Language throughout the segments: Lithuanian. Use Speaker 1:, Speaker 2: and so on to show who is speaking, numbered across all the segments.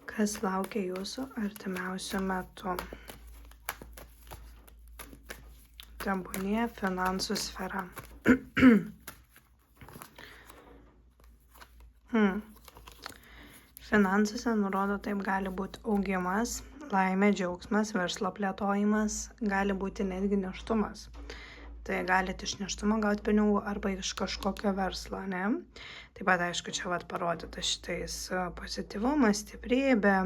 Speaker 1: Kas laukia jūsų artimiausiu metu? Tebūnie finansų sfera. Finansuose nurodo, taip gali būti augimas, laimė, džiaugsmas, verslo plėtojimas, gali būti netgi nėštumas. Tai galite iš nėštumo gauti pinigų arba iš kažkokio verslo, ne? Taip pat, aišku, čia parodyta šitais pozityvumas, stiprybė,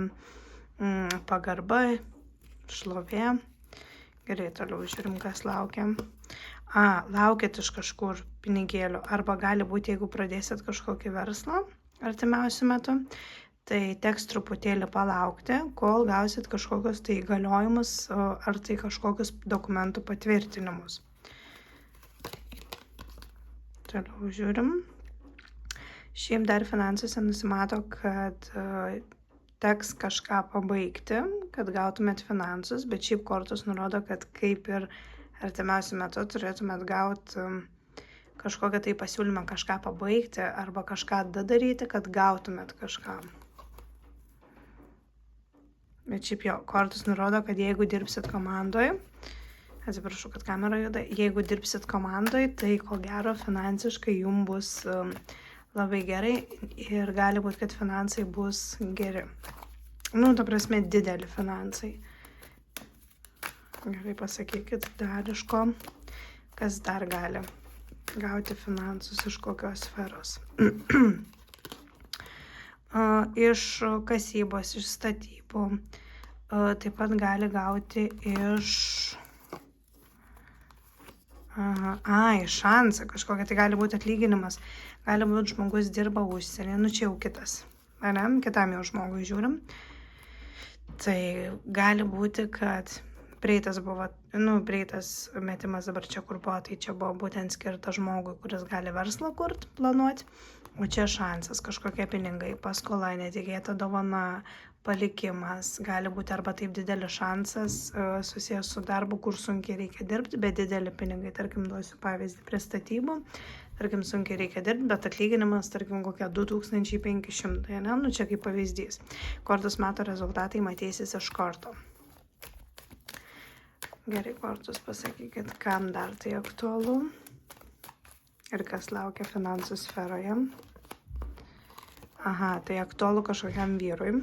Speaker 1: pagarba, šlovė. Gerai, toliau žiūrim, kas laukia. Laukit iš kažkur pinigėlių. Arba gali būti, jeigu pradėsit kažkokį verslą artimiausiu metu, tai teks truputėlį palaukti, kol gausit kažkokius tai įgaliojimus ar tai kažkokius dokumentų patvirtinimus. Toliau žiūrim. Šiaip dar finansuose nusimato, kad teks kažką pabaigti, kad gautumėt finansus, bet šiaip kortos nurodo, kad kaip ir artimiausiu metu turėtumėt gauti kažkokią tai pasiūlymą kažką pabaigti arba kažką daryti, kad gautumėt kažką. Bet šiaip jo, kortos nurodo, kad jeigu dirbsit komandoje, atsiprašau, kad kamera juda, jeigu dirbsit komandoje, tai ko gero finansiškai jums bus labai gerai ir gali būti, kad finansai bus geri. Ta prasme, dideli finansai. Gerai pasakykit dar iš ko, kas dar gali gauti finansus iš kokios sferos. Iš kasybos, iš statybų. Taip pat gali gauti iš šansą kažkokią, tai gali būti atlyginimas. Gali būti žmogus dirba užsienį, čia jau kitas. Kitam jau žmogui žiūrim. Tai gali būti, kad prieitas metimas dabar čia kur buvo, tai čia buvo būtent skirta žmogui, kuris gali verslą kurt, planuoti. O čia šansas, kažkokie pinigai, paskola, netikėta dovana, palikimas. Gali būti arba taip didelis šansas susijęs su darbu, kur sunkiai reikia dirbti, bet dideli pinigai. Tarkim, duosiu pavyzdį prie statybų. Tarkim, sunkiai reikia dirbti, bet atlyginimas, tarkim, kokia 2500, ne? Čia kaip pavyzdys. Kortos metų rezultatai matysis iš korto. Gerai, kortos pasakykit, kam dar tai aktualu ir kas laukia finansų sferoje. Tai aktualu kažkokiam vyrui.